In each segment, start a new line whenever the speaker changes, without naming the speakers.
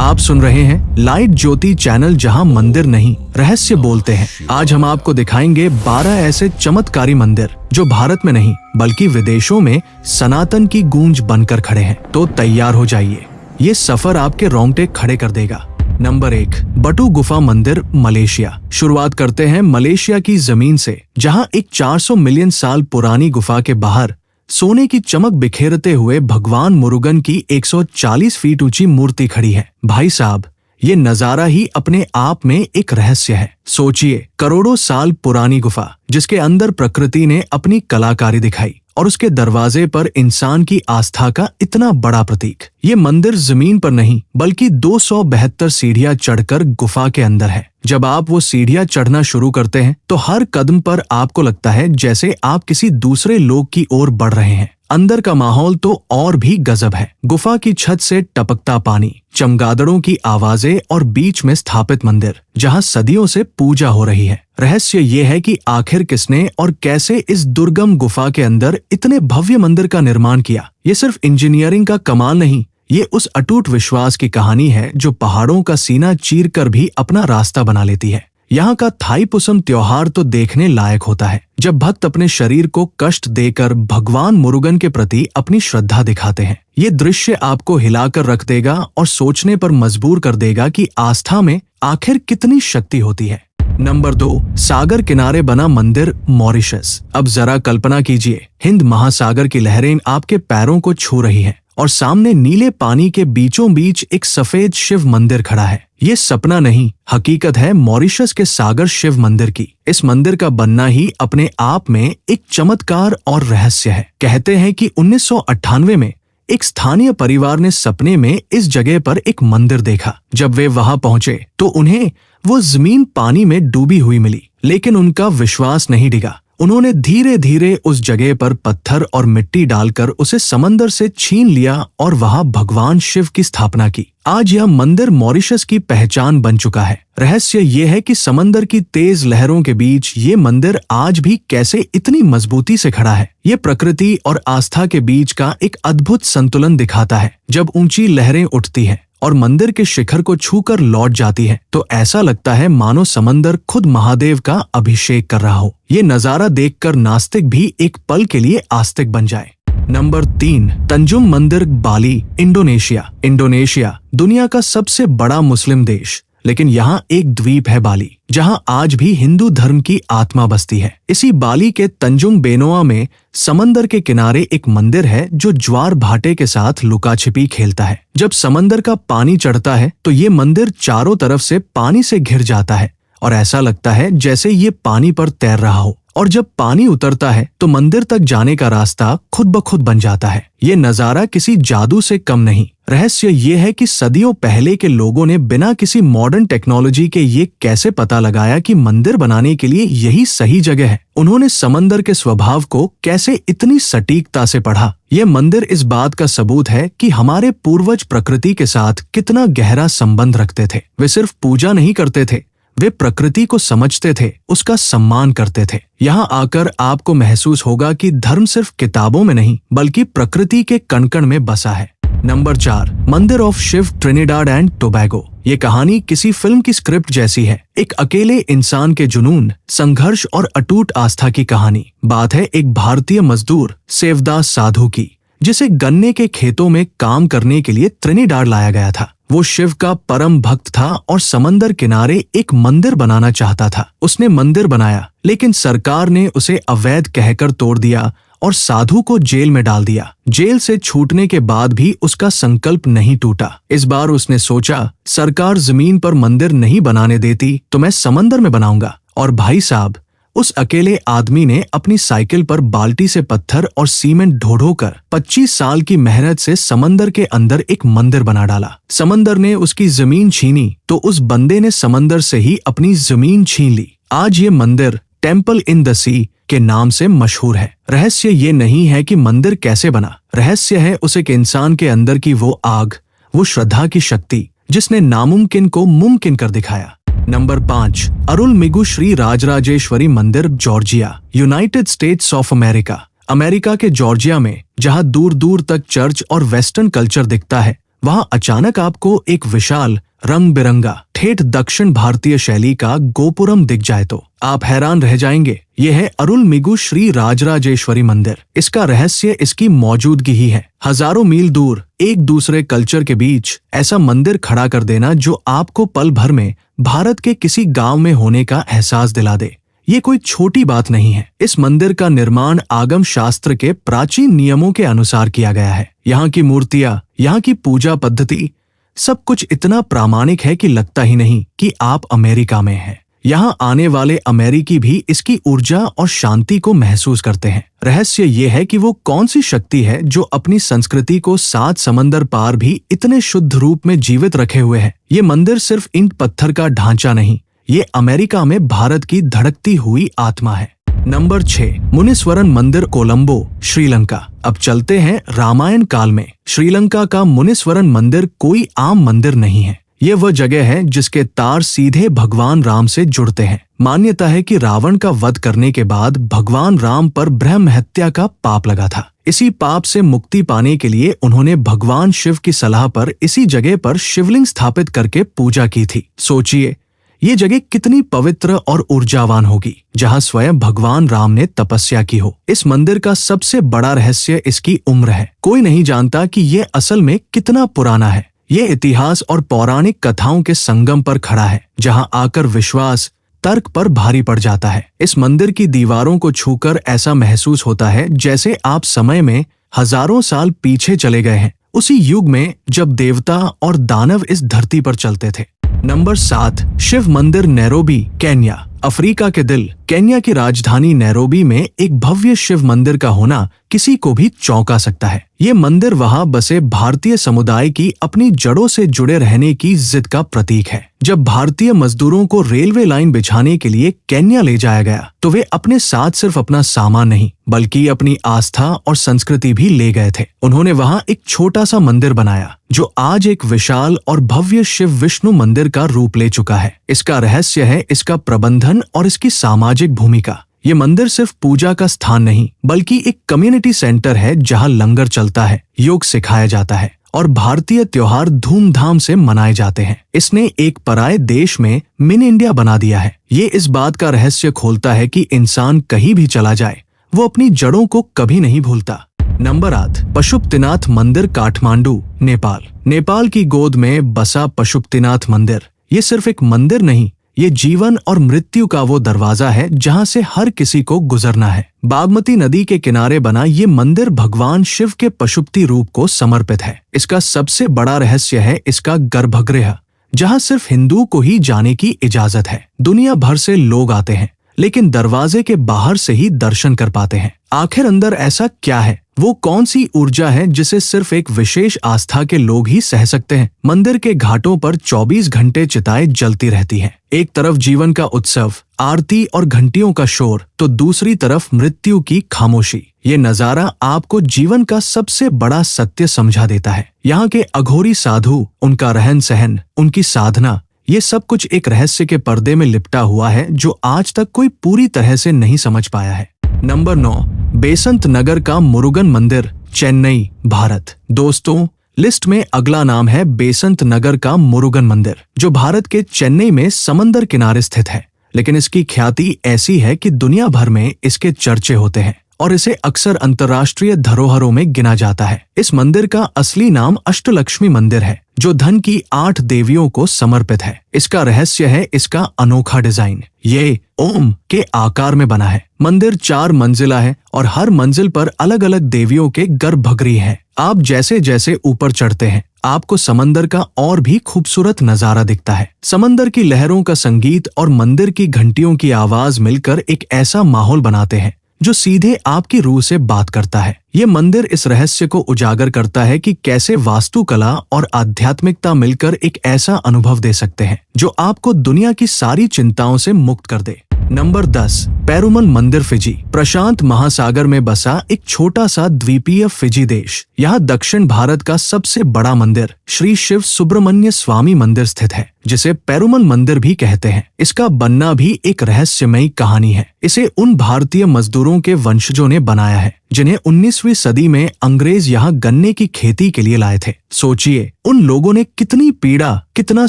आप सुन रहे हैं लाइट ज्योति चैनल, जहां मंदिर नहीं रहस्य बोलते हैं। आज हम आपको दिखाएंगे 12 ऐसे चमत्कारी मंदिर जो भारत में नहीं बल्कि विदेशों में सनातन की गूंज बनकर खड़े हैं। तो तैयार हो जाइए, ये सफर आपके रोंगटे खड़े कर देगा। नंबर 1, बटू गुफा मंदिर, मलेशिया। शुरुआत करते हैं मलेशिया की जमीन से, जहां एक 400 मिलियन साल पुरानी गुफा के बाहर सोने की चमक बिखेरते हुए भगवान मुरुगन की 140 फीट ऊंची मूर्ति खड़ी है। भाई साहब, ये नजारा ही अपने आप में एक रहस्य है। सोचिए, करोड़ों साल पुरानी गुफा जिसके अंदर प्रकृति ने अपनी कलाकारी दिखाई और उसके दरवाजे पर इंसान की आस्था का इतना बड़ा प्रतीक। ये मंदिर जमीन पर नहीं बल्कि 272 सीढ़ियां चढ़कर गुफा के अंदर है। जब आप वो सीढ़ियां चढ़ना शुरू करते हैं तो हर कदम पर आपको लगता है जैसे आप किसी दूसरे लोक की ओर बढ़ रहे हैं। अंदर का माहौल तो और भी गजब है। गुफा की छत से टपकता पानी, चमगादड़ों की आवाजें और बीच में स्थापित मंदिर जहां सदियों से पूजा हो रही है। रहस्य ये है कि आखिर किसने और कैसे इस दुर्गम गुफा के अंदर इतने भव्य मंदिर का निर्माण किया। ये सिर्फ इंजीनियरिंग का कमाल नहीं, ये उस अटूट विश्वास की कहानी है जो पहाड़ों का सीना चीरकर भी अपना रास्ता बना लेती है। यहाँ का थाईपुसम त्योहार तो देखने लायक होता है, जब भक्त अपने शरीर को कष्ट देकर भगवान मुरुगन के प्रति अपनी श्रद्धा दिखाते हैं। ये दृश्य आपको हिलाकर रख देगा और सोचने पर मजबूर कर देगा कि आस्था में आखिर कितनी शक्ति होती है। नंबर 2, सागर किनारे बना मंदिर, मॉरिशस। अब जरा कल्पना कीजिए, हिंद महासागर की लहरें आपके पैरों को छू रही हैं और सामने नीले पानी के बीचों बीच एक सफेद शिव मंदिर खड़ा है। ये सपना नहीं, हकीकत है मॉरिशस के सागर शिव मंदिर की। इस मंदिर का बनना ही अपने आप में एक चमत्कार और रहस्य है। कहते हैं कि 1998 में एक स्थानीय परिवार ने सपने में इस जगह पर एक मंदिर देखा। जब वे वहां पहुंचे तो उन्हें वो जमीन पानी में डूबी हुई मिली, लेकिन उनका विश्वास नहीं डिगा। उन्होंने धीरे धीरे उस जगह पर पत्थर और मिट्टी डालकर उसे समंदर से छीन लिया और वहां भगवान शिव की स्थापना की। आज यह मंदिर मॉरिशस की पहचान बन चुका है। रहस्य ये है कि समंदर की तेज लहरों के बीच ये मंदिर आज भी कैसे इतनी मजबूती से खड़ा है। ये प्रकृति और आस्था के बीच का एक अद्भुत संतुलन दिखाता है। जब ऊंची लहरें उठती हैं और मंदिर के शिखर को छूकर लौट जाती है तो ऐसा लगता है मानो समंदर खुद महादेव का अभिषेक कर रहा हो। ये नजारा देखकर नास्तिक भी एक पल के लिए आस्तिक बन जाए। नंबर 3, तंजुम मंदिर, बाली, इंडोनेशिया। इंडोनेशिया दुनिया का सबसे बड़ा मुस्लिम देश, लेकिन यहाँ एक द्वीप है बाली, जहाँ आज भी हिंदू धर्म की आत्मा बसती है। इसी बाली के तंजुम बेनोआ में समंदर के किनारे एक मंदिर है जो ज्वार भाटे के साथ लुका छिपी खेलता है। जब समंदर का पानी चढ़ता है तो ये मंदिर चारों तरफ से पानी से घिर जाता है और ऐसा लगता है जैसे ये पानी पर तैर रहा हो। और जब पानी उतरता है तो मंदिर तक जाने का रास्ता खुद ब खुद बन जाता है। ये नजारा किसी जादू से कम नहीं। रहस्य ये है कि सदियों पहले के लोगों ने बिना किसी मॉडर्न टेक्नोलॉजी के ये कैसे पता लगाया कि मंदिर बनाने के लिए यही सही जगह है। उन्होंने समंदर के स्वभाव को कैसे इतनी सटीकता से पढ़ा। ये मंदिर इस बात का सबूत है कि हमारे पूर्वज प्रकृति के साथ कितना गहरा संबंध रखते थे। वे सिर्फ पूजा नहीं करते थे, वे प्रकृति को समझते थे, उसका सम्मान करते थे। यहाँ आकर आपको महसूस होगा कि धर्म सिर्फ किताबों में नहीं बल्कि प्रकृति के कण कण में बसा है। Number 4, mandir of Shiva, Trinidad and Tobago. ये कहानी किसी फिल्म की स्क्रिप्ट जैसी है। एक अकेले इंसान के जुनून, संघर्ष और अटूट आस्था की कहानी। बात है एक भारतीय मजदूर सेवदास साधु की, जिसे गन्ने के खेतों में काम करने के लिए ट्रिनिडाड लाया गया था। वो शिव का परम भक्त था और समंदर किनारे एक मंदिर बनाना चाहता था। उसने मंदिर बनाया, लेकिन सरकार ने उसे अवैध कहकर तोड़ दिया और साधु को जेल में डाल दिया। जेल से छूटने के बाद भी उसका संकल्प नहीं टूटा। इस बार उसने सोचा, सरकार जमीन पर मंदिर नहीं बनाने देती तो मैं समंदर में बनाऊंगा। और भाई साहब, उस अकेले आदमी ने अपनी साइकिल पर बाल्टी से पत्थर और सीमेंट ढो-ढो कर 25 साल की मेहनत से समंदर के अंदर एक मंदिर बना डाला। समंदर ने उसकी जमीन छीनी तो उस बंदे ने समंदर से ही अपनी जमीन छीन ली। आज ये मंदिर टेम्पल इन द सी के नाम से मशहूर है। रहस्य ये नहीं है कि मंदिर कैसे बना, रहस्य है उस एक इंसान के अंदर की वो आग, वो श्रद्धा की शक्ति जिसने नामुमकिन को मुमकिन कर दिखाया। नंबर 5, अरुलमिगु श्री राजराजेश्वरी मंदिर, Georgia, United states of America. America के जॉर्जिया में जहां दूर दूर तक चर्च और वेस्टर्न कल्चर दिखता है, वहां अचानक आपको एक विशाल रंग बिरंगा ठेठ दक्षिण भारतीय शैली का गोपुरम दिख जाए तो आप हैरान रह जाएंगे। यह है अरुलमिगु श्री राजराजेश्वरी मंदिर। इसका रहस्य इसकी मौजूदगी ही है। हजारों मील दूर एक दूसरे कल्चर के बीच ऐसा मंदिर खड़ा कर देना जो आपको पल भर में भारत के किसी गांव में होने का एहसास दिला दे, ये कोई छोटी बात नहीं है। इस मंदिर का निर्माण आगम शास्त्र के प्राचीन नियमों के अनुसार किया गया है। यहाँ की मूर्तियां, यहाँ की पूजा पद्धति, सब कुछ इतना प्रामाणिक है कि लगता ही नहीं कि आप अमेरिका में हैं। यहाँ आने वाले अमेरिकी भी इसकी ऊर्जा और शांति को महसूस करते हैं। रहस्य ये है कि वो कौन सी शक्ति है जो अपनी संस्कृति को 7 समंदर पार भी इतने शुद्ध रूप में जीवित रखे हुए है। ये मंदिर सिर्फ ईंट पत्थर का ढांचा नहीं, ये अमेरिका में भारत की धड़कती हुई आत्मा है। नंबर 6, मुनीश्वरन मंदिर, कोलंबो, श्रीलंका। अब चलते हैं रामायण काल में। श्रीलंका का मुनीश्वरन मंदिर कोई आम मंदिर नहीं है। ये वह जगह है जिसके तार सीधे भगवान राम से जुड़ते हैं। मान्यता है कि रावण का वध करने के बाद भगवान राम पर ब्रह्म हत्या का पाप लगा था। इसी पाप से मुक्ति पाने के लिए उन्होंने भगवान शिव की सलाह पर इसी जगह पर शिवलिंग स्थापित करके पूजा की थी। सोचिए ये जगह कितनी पवित्र और ऊर्जावान होगी, जहां स्वयं भगवान राम ने तपस्या की हो। इस मंदिर का सबसे बड़ा रहस्य इसकी उम्र है। कोई नहीं जानता कि ये असल में कितना पुराना है। ये इतिहास और पौराणिक कथाओं के संगम पर खड़ा है, जहां आकर विश्वास तर्क पर भारी पड़ जाता है। इस मंदिर की दीवारों को छूकर ऐसा महसूस होता है जैसे आप समय में हजारों साल पीछे चले गए हैं, उसी युग में जब देवता और दानव इस धरती पर चलते थे। नंबर 7, शिव मंदिर, नैरोबी, केन्या। अफ्रीका के दिल केन्या की राजधानी नैरोबी में एक भव्य शिव मंदिर का होना किसी को भी चौंका सकता है। ये मंदिर वहां बसे भारतीय समुदाय की अपनी जड़ों से जुड़े रहने की जिद का प्रतीक है। जब भारतीय मजदूरों को रेलवे लाइन बिछाने के लिए केन्या ले जाया गया तो वे अपने साथ सिर्फ अपना सामान नहीं बल्कि अपनी आस्था और संस्कृति भी ले गए थे। उन्होंने वहां एक छोटा सा मंदिर बनाया जो आज एक विशाल और भव्य शिव विष्णु मंदिर का रूप ले चुका है। इसका रहस्य है इसका प्रबंधन और इसकी सामाजिक भूमिका। ये मंदिर सिर्फ पूजा का स्थान नहीं बल्कि एक कम्युनिटी सेंटर है जहां लंगर चलता है, योग सिखाया जाता है और भारतीय त्योहार धूमधाम से मनाए जाते हैं। इसने एक पराये देश में मिनी इंडिया बना दिया है। ये इस बात का रहस्य खोलता है कि इंसान कहीं भी चला जाए वो अपनी जड़ों को कभी नहीं भूलता। नंबर 8, पशुपतिनाथ मंदिर, काठमांडू, नेपाल। नेपाल की गोद में बसा पशुपतिनाथ मंदिर ये सिर्फ एक मंदिर नहीं, ये जीवन और मृत्यु का वो दरवाजा है जहां से हर किसी को गुजरना है। बागमती नदी के किनारे बना ये मंदिर भगवान शिव के पशुपति रूप को समर्पित है। इसका सबसे बड़ा रहस्य है इसका गर्भगृह, जहां सिर्फ हिंदू को ही जाने की इजाजत है। दुनिया भर से लोग आते हैं लेकिन दरवाजे के बाहर से ही दर्शन कर पाते हैं। आखिर अंदर ऐसा क्या है, वो कौन सी ऊर्जा है जिसे सिर्फ एक विशेष आस्था के लोग ही सह सकते हैं। मंदिर के घाटों पर 24 घंटे चिताएं जलती रहती हैं। एक तरफ जीवन का उत्सव, आरती और घंटियों का शोर, तो दूसरी तरफ मृत्यु की खामोशी। ये नजारा आपको जीवन का सबसे बड़ा सत्य समझा देता है। यहाँ के अघोरी साधु, उनका रहन सहन, उनकी साधना, ये सब कुछ एक रहस्य के पर्दे में लिपटा हुआ है जो आज तक कोई पूरी तरह से नहीं समझ पाया है। नंबर 9, बेसंत नगर का मुरुगन मंदिर, चेन्नई, भारत। दोस्तों, लिस्ट में अगला नाम है बेसंत नगर का मुरुगन मंदिर, जो भारत के चेन्नई में समंदर किनारे स्थित है। लेकिन इसकी ख्याति ऐसी है कि दुनिया भर में इसके चर्चे होते हैं और इसे अक्सर अंतर्राष्ट्रीय धरोहरों में गिना जाता है। इस मंदिर का असली नाम अष्टलक्ष्मी मंदिर है, जो धन की 8 देवियों को समर्पित है। इसका रहस्य है इसका अनोखा डिजाइन। ये ओम के आकार में बना है। मंदिर 4 मंजिला है और हर मंजिल पर अलग अलग देवियों के गर्भगृह हैं। आप जैसे जैसे ऊपर चढ़ते हैं आपको समंदर का और भी खूबसूरत नजारा दिखता है। समंदर की लहरों का संगीत और मंदिर की घंटियों की आवाज मिलकर एक ऐसा माहौल बनाते हैं जो सीधे आपकी रूह से बात करता है। ये मंदिर इस रहस्य को उजागर करता है कि कैसे वास्तुकला और आध्यात्मिकता मिलकर एक ऐसा अनुभव दे सकते हैं जो आपको दुनिया की सारी चिंताओं से मुक्त कर दे। नंबर 10, पेरुमल मंदिर, फिजी। प्रशांत महासागर में बसा एक छोटा सा द्वीपीय फिजी देश। यहाँ दक्षिण भारत का सबसे बड़ा मंदिर श्री शिव सुब्रमण्य स्वामी मंदिर स्थित है, जिसे पेरुमल मंदिर भी कहते हैं। इसका बनना भी एक रहस्यमयी कहानी है। इसे उन भारतीय मजदूरों के वंशजों ने बनाया है जिन्हें 19वीं सदी में अंग्रेज यहाँ गन्ने की खेती के लिए लाए थे। सोचिए, उन लोगों ने कितनी पीड़ा, कितना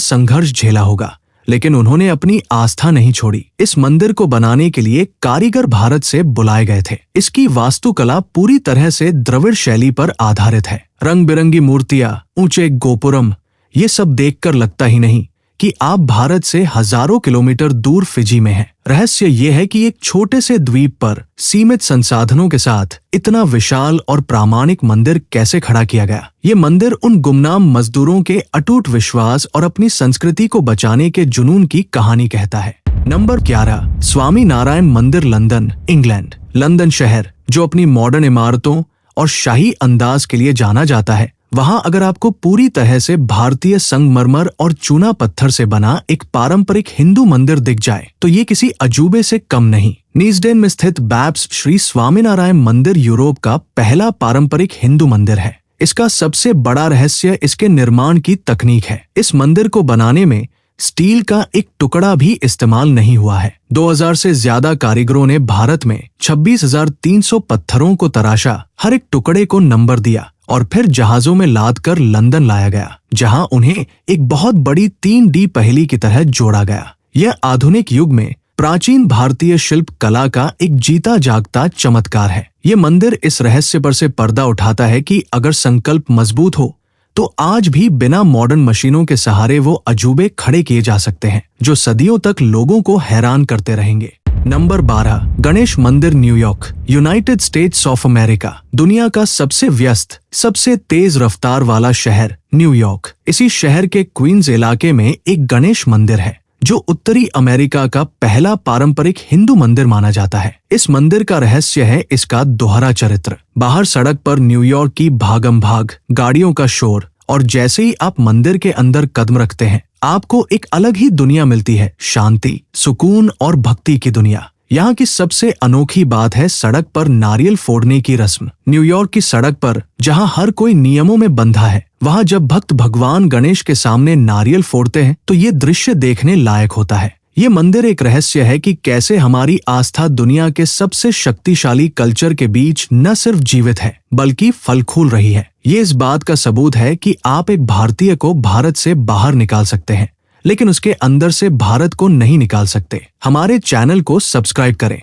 संघर्ष झेला होगा, लेकिन उन्होंने अपनी आस्था नहीं छोड़ी। इस मंदिर को बनाने के लिए कारीगर भारत से बुलाए गए थे। इसकी वास्तुकला पूरी तरह से द्रविड़ शैली पर आधारित है। रंग बिरंगी मूर्तियां, ऊंचे गोपुरम, ये सब देखकर लगता ही नहीं कि आप भारत से हजारों किलोमीटर दूर फिजी में हैं। रहस्य ये है कि एक छोटे से द्वीप पर सीमित संसाधनों के साथ इतना विशाल और प्रामाणिक मंदिर कैसे खड़ा किया गया। ये मंदिर उन गुमनाम मजदूरों के अटूट विश्वास और अपनी संस्कृति को बचाने के जुनून की कहानी कहता है। नंबर 11, स्वामी नारायण मंदिर, लंदन, इंग्लैंड। लंदन शहर, जो अपनी मॉडर्न इमारतों और शाही अंदाज के लिए जाना जाता है, वहां अगर आपको पूरी तरह से भारतीय संगमरमर और चूना पत्थर से बना एक पारंपरिक हिंदू मंदिर दिख जाए तो ये किसी अजूबे से कम नहीं। नीस्डेन में स्थित बैप्स श्री स्वामीनारायण मंदिर यूरोप का पहला पारंपरिक हिंदू मंदिर है। इसका सबसे बड़ा रहस्य इसके निर्माण की तकनीक है। इस मंदिर को बनाने में स्टील का एक टुकड़ा भी इस्तेमाल नहीं हुआ है। 2000 से ज्यादा कारीगरों ने भारत में 26,300 पत्थरों को तराशा, हर एक टुकड़े को नंबर दिया और फिर जहाजों में लाद कर लंदन लाया गया, जहां उन्हें एक बहुत बड़ी 3D पहेली की तरह जोड़ा गया। यह आधुनिक युग में प्राचीन भारतीय शिल्प कला का एक जीता जागता चमत्कार है। ये मंदिर इस रहस्य पर से पर्दा उठाता है कि अगर संकल्प मजबूत हो तो आज भी बिना मॉडर्न मशीनों के सहारे वो अजूबे खड़े किए जा सकते हैं, जो सदियों तक लोगों को हैरान करते रहेंगे। नंबर 12, गणेश मंदिर, New York, United states of America. दुनिया का सबसे व्यस्त, सबसे तेज रफ्तार वाला शहर न्यूयॉर्क। इसी शहर के क्वींस इलाके में एक गणेश मंदिर है, जो उत्तरी अमेरिका का पहला पारंपरिक हिंदू मंदिर माना जाता है। इस मंदिर का रहस्य है इसका दोहरा चरित्र। बाहर सड़क पर न्यूयॉर्क की भागम भाग, गाड़ियों का शोर, और जैसे ही आप मंदिर के अंदर कदम रखते हैं, आपको एक अलग ही दुनिया मिलती है। शांति, सुकून और भक्ति की दुनिया। यहाँ की सबसे अनोखी बात है सड़क पर नारियल फोड़ने की रस्म। न्यूयॉर्क की सड़क पर, जहाँ हर कोई नियमों में बंधा है, वहाँ जब भक्त भगवान गणेश के सामने नारियल फोड़ते हैं तो ये दृश्य देखने लायक होता है। ये मंदिर एक रहस्य है कि कैसे हमारी आस्था दुनिया के सबसे शक्तिशाली कल्चर के बीच न सिर्फ जीवित है बल्कि फल फूल रही है। ये इस बात का सबूत है कि आप एक भारतीय को भारत से बाहर निकाल सकते हैं, लेकिन उसके अंदर से भारत को नहीं निकाल सकते। हमारे चैनल को सब्सक्राइब करें।